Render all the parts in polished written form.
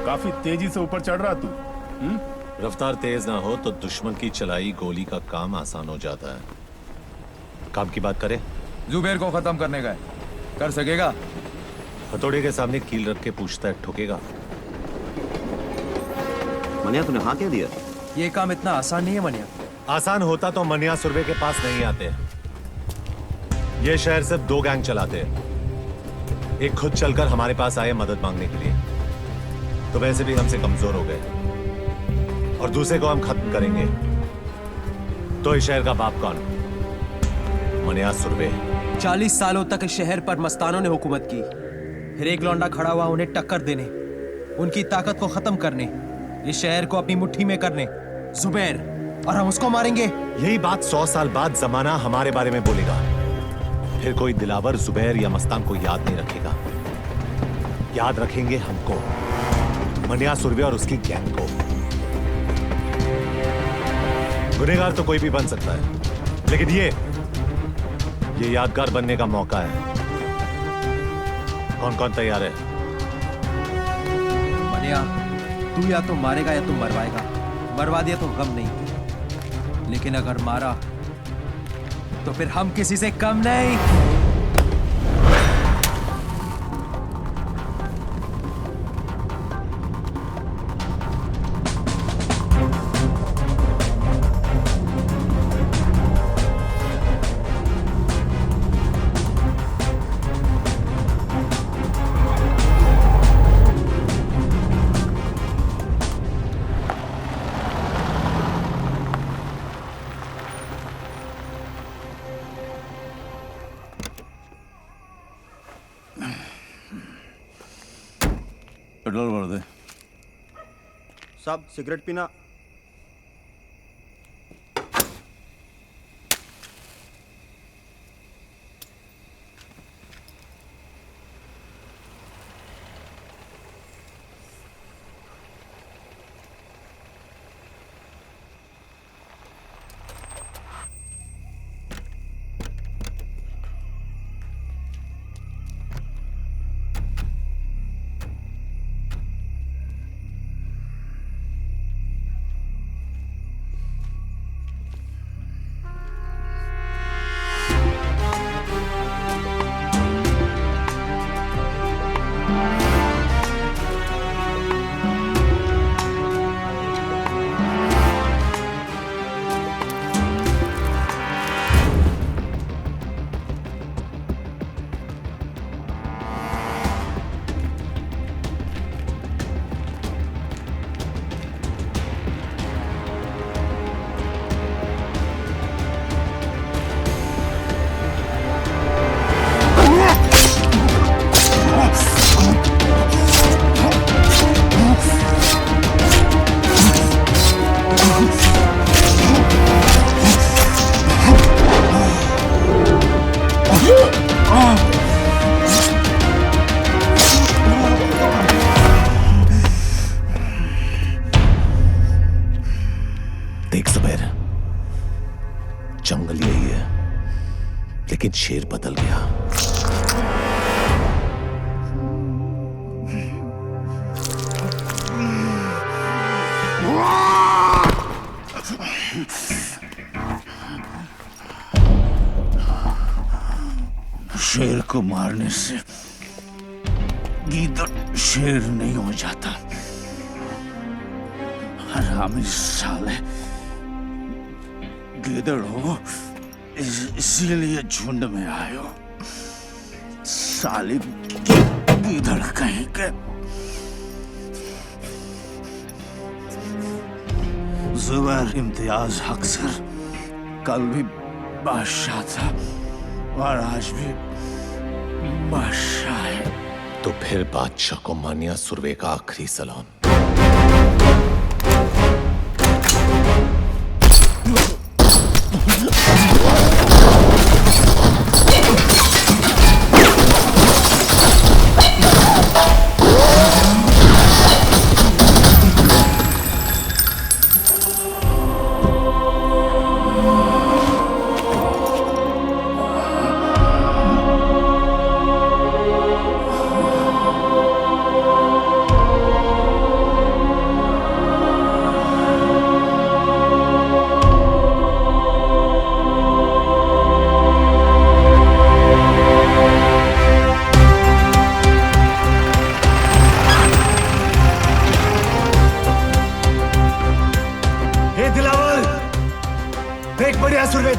काफी तेजी से ऊपर चढ़ रहा तू। रफ्तार तेज ना हो तो दुश्मन की चलाई गोली का काम आसान हो जाता है। काम की बात करें? जुबैर को खत्म करने का है, कर सकेगा? हथौड़े के सामने कील रख के पूछता है, ठुकेगा? मनिया तूने हाँ क्या दिया? ये काम इतना आसान नहीं है मनिया। आसान होता तो मनिया सुरभि के पास नहीं आते। ये शहर सिर्फ 2 गैंग चलाते हैं। एक खुद चलकर हमारे पास आए मदद मांगने के लिए, तो वैसे भी हमसे कमजोर हो गए, और दूसरे को हम खत्म करेंगे। तो इस शहर का बाप कौन? मनिया सुरभि। 40 सालों तक इस शहर पर मस्तानों ने हुकूमत की, फिर एक लौंडा खड़ा हुआ उन्हें टक्कर देने, उनकी ताकत को खत्म करने, इस शहर को अपनी मुट्ठी में करने। जुबैर, और हम उसको मारेंगे। यही बात 100 साल बाद जमाना हमारे बारे में बोलेगा। फिर कोई दिलावर जुबैर या मस्तान को याद नहीं रखेगा। याद रखेंगे हमको, मनिया सुरभि और उसकी गैंग को। गुनहगार तो कोई भी बन सकता है, लेकिन ये यादगार बनने का मौका है। कौन कौन तैयार है? मनिया, तू या तो मारेगा या तू मरवाएगा। मरवा दिया तो गम नहीं, लेकिन अगर मारा तो फिर हम किसी से कम नहीं। पेट्रोल भर दे। साहब सिगरेट पीना? देख जुबैर, जंगल यही है, लेकिन शेर बदल गया। शेर को मारने से गीदड़ शेर नहीं हो जाता। हरामी साले, गीदड़ हो इसीलिए झुंड में आए हो। साली गीदड़ कहीं के। जुबैर इम्तियाज हक सर कल भी बादशाह था और आज भी बादशाह है। तो फिर बादशाह को मनिया सुरभि का आखिरी सलाम।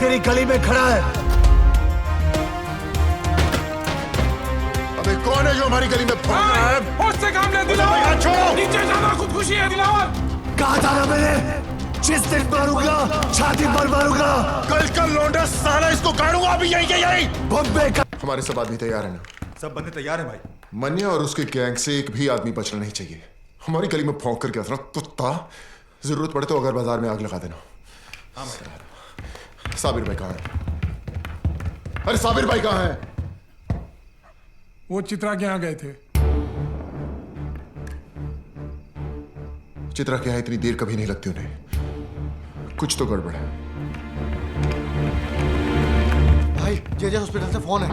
तेरी गली में खड़ा है। अबे कौन है जो हमारी गली में भौंक रहा है? उससे काम ले दिलावर, छोड़ो। नीचे जाना खुदकुशी है दिलावर। कहा था ना मैंने, जिस दिन मारूंगा छाती पर मारूंगा। कल का लौंडा साला इसको गाड़ूंगा अभी यही के यही। बॉम्बे का हमारे सब आदमी तैयार है ना? सब बंदे तैयार हैं भाई। मन्या और उसके गैंग से एक भी आदमी बचना नहीं चाहिए। हमारी गली में भौंक करके असरा कुत्ता, जरूरत पड़े तो अगर बाजार में आग लगा देना। साबिर भाई कहाँ है? अरे साबिर भाई कहाँ है? वो चित्रा के यहाँ गए थे। चित्रा के यहाँ इतनी देर कभी नहीं लगती उन्हें। कुछ तो गड़बड़ है। भाई जेजे हॉस्पिटल से फोन है।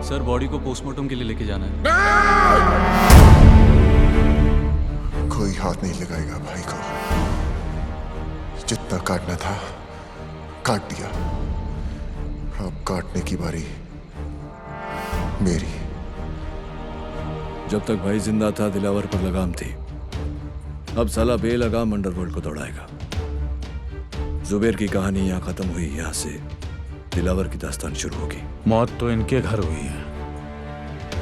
सर बॉडी को पोस्टमार्टम के लिए लेके जाना है। कोई हाथ नहीं लगाएगा भाई को। जितना काटना था काट दिया। अब काटने की बारी मेरी। जब तक भाई जिंदा था दिलावर पर लगाम थी। अब साला बेलगाम अंडरवर्ल्ड को दौड़ाएगा। जुबैर की कहानी यहाँ खत्म हुई। यहाँ से दिलावर की दास्तान शुरू होगी। मौत तो इनके घर हुई है,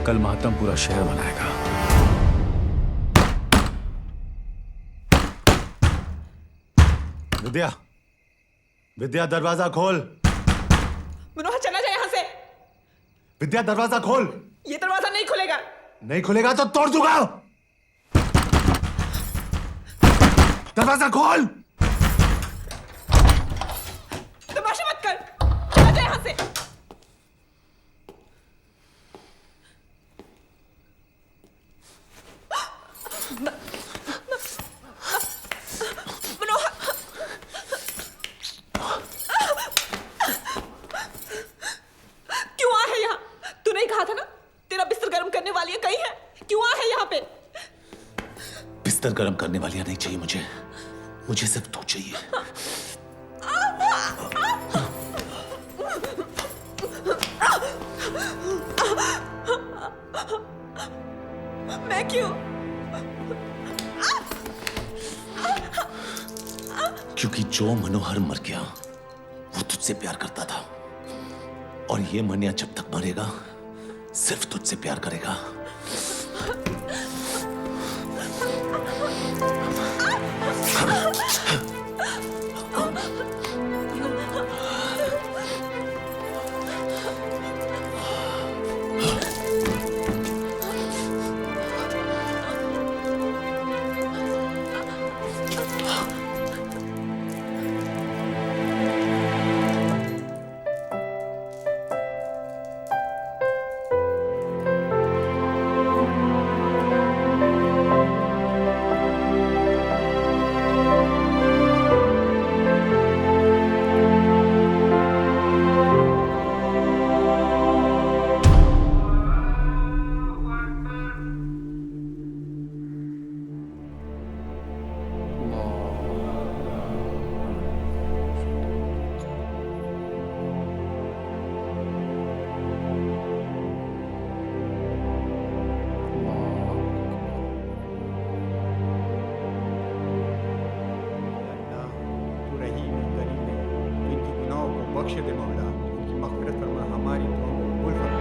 कल मातम पूरा शहर मनाएगा। विद्या, विद्या दरवाजा खोल। मनोहर चला जाए यहाँ से। विद्या दरवाजा खोल। ये दरवाजा नहीं खुलेगा। नहीं खुलेगा तो तोड़ दूंगा। दरवाजा खोल। तमाशा मत कर, चला जाए यहाँ से। मनोहर, क्यों आ है यहाँ? तूने ही कहा था ना तेरा बिस्तर गर्म करने वाली कहीं है। क्यों आ है यहाँ पे? बिस्तर गर्म करने वालियां नहीं चाहिए मुझे। मुझे सिर्फ तू चाहिए। मैं क्यों? क्योंकि जो मनोहर मर गया वो तुझसे प्यार करता था, और ये मनिया जब तक मरेगा सिर्फ तुझसे प्यार करेगा। रहीम है, करीम है, तो इनके गुनाहों को बख्श दे मौला, इनकी मग़फ़िरत फरमा, हमारी तो कबूल फरमा।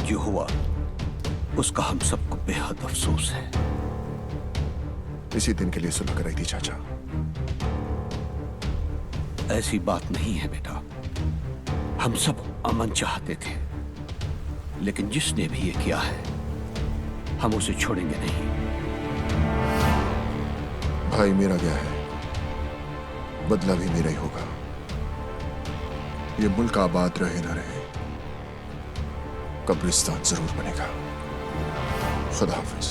जो हुआ उसका हम सबको बेहद अफसोस है। इसी दिन के लिए सुलह कराई थी चाचा। ऐसी बात नहीं है बेटा, हम सब अमन चाहते थे, लेकिन जिसने भी ये किया है हम उसे छोड़ेंगे नहीं। भाई मेरा गया है, बदला भी मेरा ही होगा। ये मुल्क आबाद रहे ना रहे, कब्रिस्तान जरूर बनेगा। खुदा हाफिज।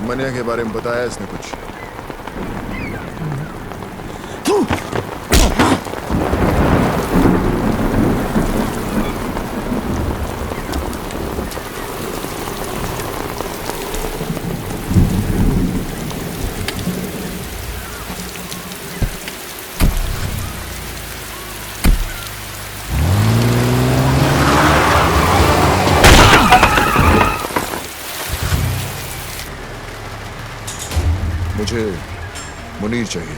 मनिया के बारे में बताया इसने कुछ? मुझे मुनीर चाहिए।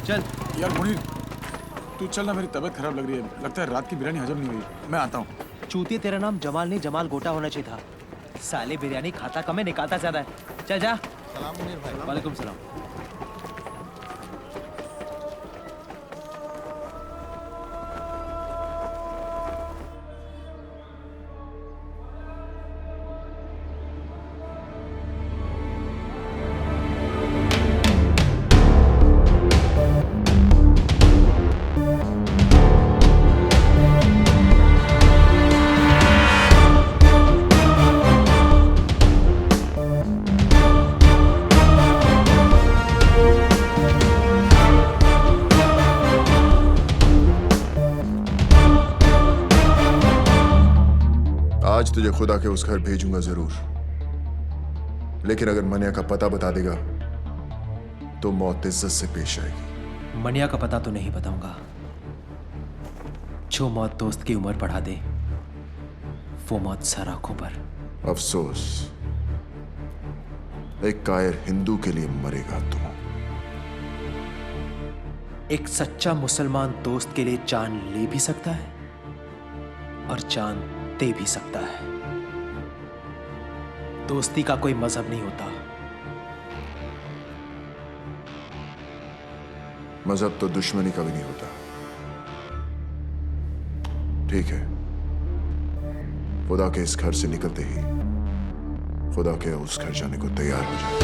चल यार मुनीर, तू चल ना, मेरी तबीयत खराब लग रही है। लगता है रात की बिरयानी हजम नहीं हुई। मैं आता हूँ। चूतिया, तेरा नाम जमाल नहीं जमाल गोटा होना चाहिए था। साले बिरयानी खाता कम है, निकालता ज्यादा है। चल जा। सलाम मुनीर भाई। वालेकुम सलाम। आज तुझे खुदा के उस घर भेजूंगा जरूर, लेकिन अगर मनिया का पता बता देगा तो मौत इज्जत से पेश आएगी। मनिया का पता तो नहीं बताऊंगा। जो मौत दोस्त की उम्र बढ़ा दे वो मौत सर आंखों पर। अफसोस, एक कायर हिंदू के लिए मरेगा तू। एक सच्चा मुसलमान दोस्त के लिए जान ले भी सकता है और जान दे भी सकता है। दोस्ती का कोई मजहब नहीं होता। मजहब तो दुश्मनी का भी नहीं होता। ठीक है, खुदा के इस घर से निकलते ही खुदा के उस घर जाने को तैयार हो जाए।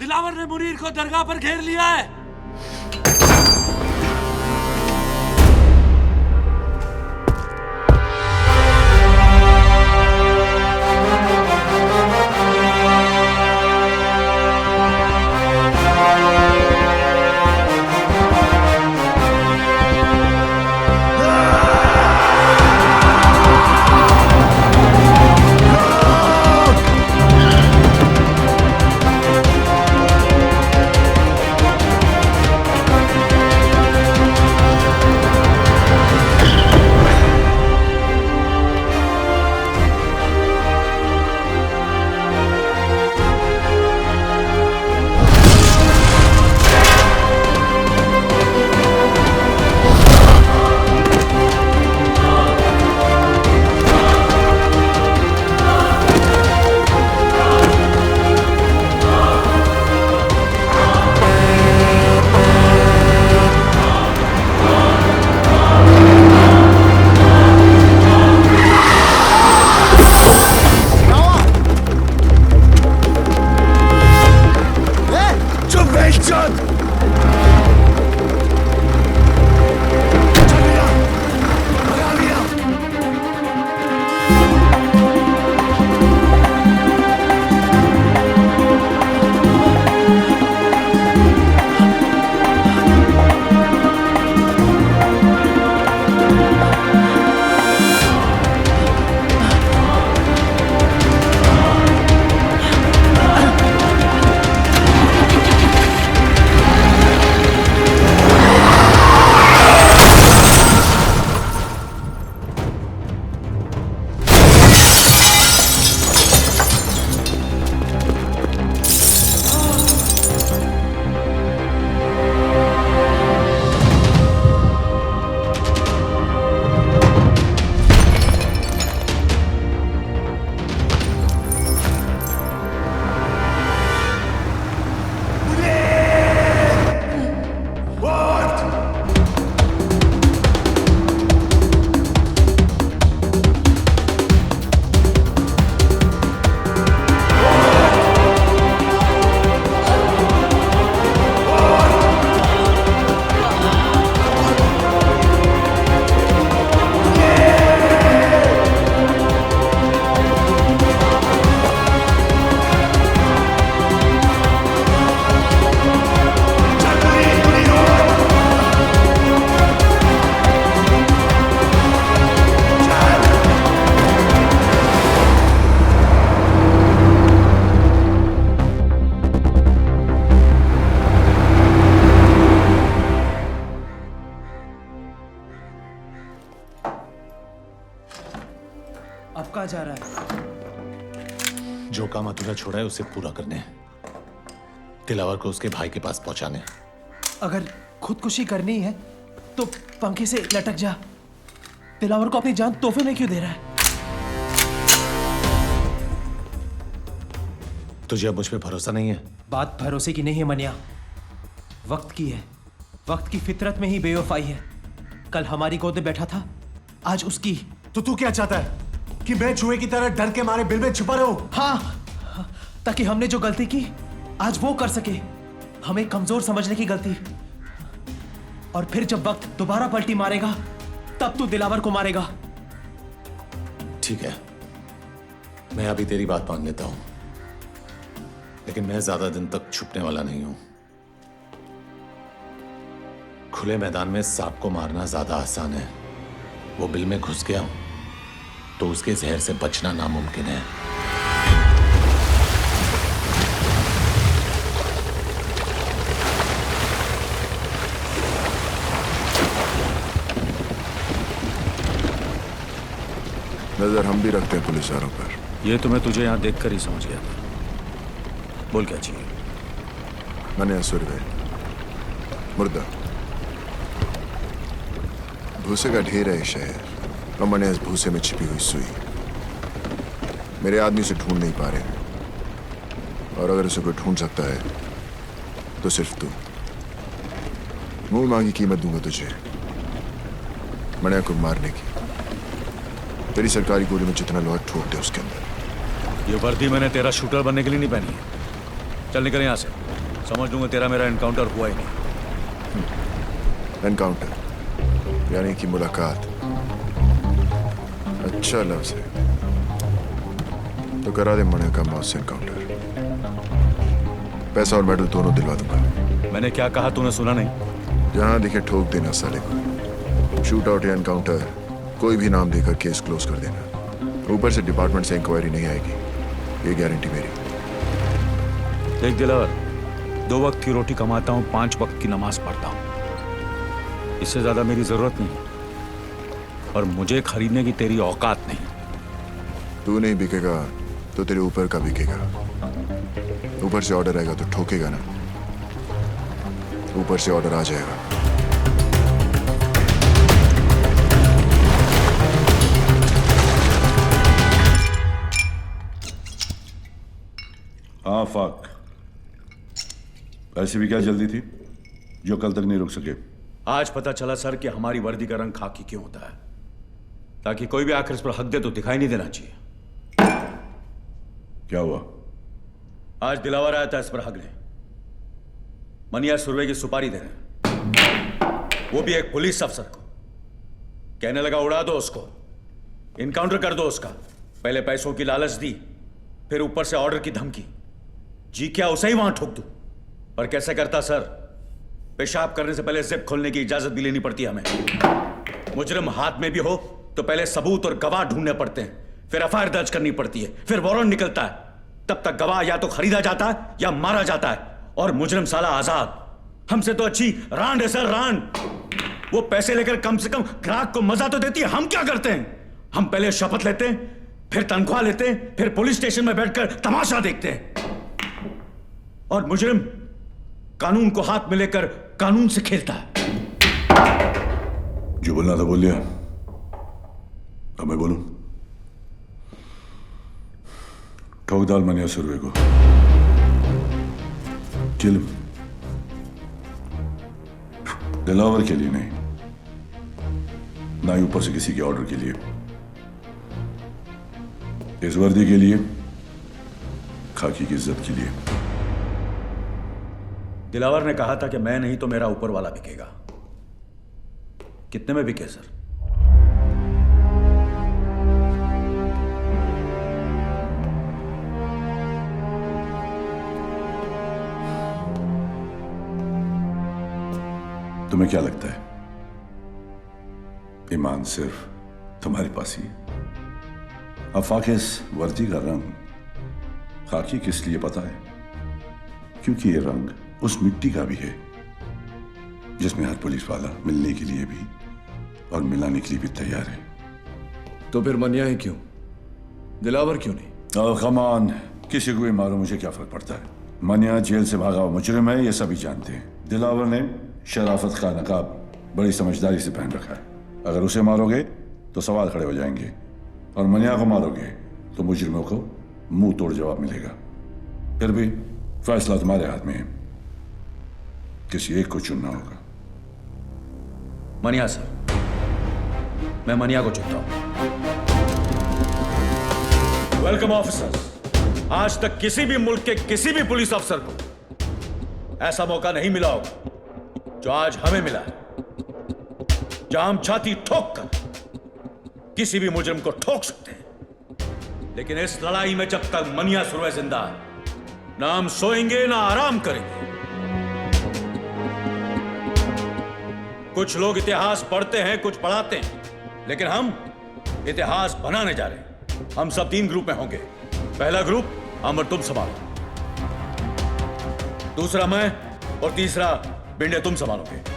दिलावर ने मुनीर को दरगाह पर घेर लिया है। अब कहाँ जा रहा है? जो काम अधूरा छोड़ा है उसे पूरा करने, दिलावर को उसके भाई के पास पहुंचाने। अगर खुदकुशी करनी है तो पंखे से लटक जा। दिलावर को अपनी जान तोहफे में क्यों दे रहा है? तुझे अब मुझ पे भरोसा नहीं है? बात भरोसे की नहीं है मनिया, वक्त की है। वक्त की फितरत में ही बेवफाई है। कल हमारी गोद में बैठा था, आज उसकी। तो तू क्या चाहता है कि मैं चूहे की तरह डर के मारे बिल में छुपा रहूं? हाँ, ताकि हमने जो गलती की आज वो कर सके। हमें कमजोर समझने की गलती। और फिर जब वक्त दोबारा पलटी मारेगा तब तू दिलावर को मारेगा। ठीक है, मैं अभी तेरी बात मान लेता हूं, लेकिन मैं ज्यादा दिन तक छुपने वाला नहीं हूं। खुले मैदान में सांप को मारना ज्यादा आसान है। वो बिल में घुस गया तो उसके जहर से बचना नामुमकिन है। नजर हम भी रखते हैं पुलिस वालों पर। ये तो मैं तुझे यहाँ देखकर ही समझ गया था। बोल क्या चाहिए? मनिया सुरवे, मुर्दा, भूसे का ढेर है शहर, और मनिया इस भूसे में छिपी हुई सुई। मेरे आदमी उसे ढूंढ नहीं पा रहे, और अगर उसे कोई ढूंढ सकता है तो सिर्फ तू। मुंह मांगी कीमत दूंगा तुझे मनिया को मारने की। तेरी सरकारी गोली में जितना लोहा ठोक दे उसके अंदर। ये वर्दी मैंने तेरा शूटर बनने के लिए नहीं पहनी है। चल निकल यहाँ से, समझ लूंगा तेरा मेरा एनकाउंटर हुआ ही नहीं। एनकाउंटर यानी कि मुलाकात। अच्छा लफ्ज है, तो करा दे मनिया का मौत से एनकाउंटर। पैसा और मेडल दोनों दिलवा दूंगा। मैंने क्या कहा तूने सुना नहीं? जहां दिखे ठोक देना साले को। शूट आउट या एनकाउंटर, कोई भी नाम देकर केस क्लोज कर देना। ऊपर से डिपार्टमेंट से इंक्वायरी नहीं आएगी, ये गारंटी मेरी। देख दिलावर, 2 वक्त की रोटी कमाता हूँ, 5 वक्त की नमाज पढ़ता हूँ। इससे ज्यादा मेरी जरूरत नहीं, और मुझे खरीदने की तेरी औकात नहीं। तू नहीं बिकेगा तो तेरे ऊपर का बिकेगा। ऊपर से ऑर्डर आएगा तो ठोकेगा ना। ऊपर से ऑर्डर आ जाएगा। हाँ फाक, ऐसी भी क्या जल्दी थी जो कल तक नहीं रुक सके? आज पता चला सर कि हमारी वर्दी का रंग खाकी क्यों होता है, ताकि कोई भी आखिर इस पर हक दे तो दिखाई नहीं देना चाहिए। क्या हुआ? आज दिलावर आया था इस पर हक दे। मनिया सुरवे की सुपारी दे रहे, वो भी एक पुलिस अफसर को। कहने लगा उड़ा दो उसको, इनकाउंटर कर दो उसका। पहले पैसों की लालच दी, फिर ऊपर से ऑर्डर की धमकी। जी क्या उसे ही वहां ठोक दूं? पर कैसे करता सर? पेशाब करने से पहले जिप खोलने की इजाजत भी लेनी पड़ती है हमें। मुजरिम हाथ में भी हो तो पहले सबूत और गवाह ढूंढने पड़ते हैं, फिर एफआईआर दर्ज करनी पड़ती है, फिर वारंट निकलता है। तब तक गवाह या तो खरीदा जाता है या मारा जाता है, और मुजरिम साला आजाद। हमसे तो अच्छी रांड है सर, रांड। वो पैसे लेकर कम से कम ग्राहक को मजा तो देती है। हम क्या करते हैं? हम पहले शपथ लेते हैं, फिर तनख्वाह लेते हैं, फिर पुलिस स्टेशन में बैठकर तमाशा देखते हैं। और मुजरिम कानून को हाथ में लेकर कानून से खेलता है। जो बोलना था बोल लिया, अब मैं बोलूं? ठोक डाल मनिया सुरवे को। किल दिलावर के लिए नहीं, ना ही ऊपर से किसी के ऑर्डर के लिए। इस वर्दी के लिए, खाकी की इज्जत के लिए। दिलावर ने कहा था कि मैं नहीं तो मेरा ऊपर वाला बिकेगा। कितने में बिके सर? तुम्हें क्या लगता है ईमान सिर्फ तुम्हारे पास ही है? आफाक इस वर्दी का रंग खाकी किस लिए पता है? क्योंकि ये रंग उस मिट्टी का भी है जिसमें हर पुलिस वाला मिलने के लिए भी और मिलाने के लिए भी तैयार है। तो फिर मनिया ही क्यों? दिलावर क्यों नहीं? और कमान किसी को भी मारो, मुझे क्या फर्क पड़ता है। मनिया जेल से भागा हुआ मुजरिम है, ये सभी जानते हैं। दिलावर ने शराफत का नकाब बड़ी समझदारी से पहन रखा है। अगर उसे मारोगे तो सवाल खड़े हो जाएंगे, और मनिया को मारोगे तो मुजरिमों को मुंह तोड़ जवाब मिलेगा। फिर भी फैसला तुम्हारे हाथ में है, किसी एक को चुनना होगा। मनिया सर, मैं मनिया को चुनता हूं। Welcome officers. आज तक किसी भी मुल्क के किसी भी पुलिस अफसर को ऐसा मौका नहीं मिला होगा जो आज हमें मिला है, जहां हम छाती ठोक कर किसी भी मुजरिम को ठोक सकते हैं। लेकिन इस लड़ाई में जब तक मनिया सुरवे जिंदा है, ना हम सोएंगे ना आराम करेंगे। कुछ लोग इतिहास पढ़ते हैं, कुछ पढ़ाते हैं, लेकिन हम इतिहास बनाने जा रहे हैं। हम सब 3 ग्रुप में होंगे। पहला ग्रुप अमर तुम संभालो, दूसरा मैं, और तीसरा बिंडे तुम संभालोगे।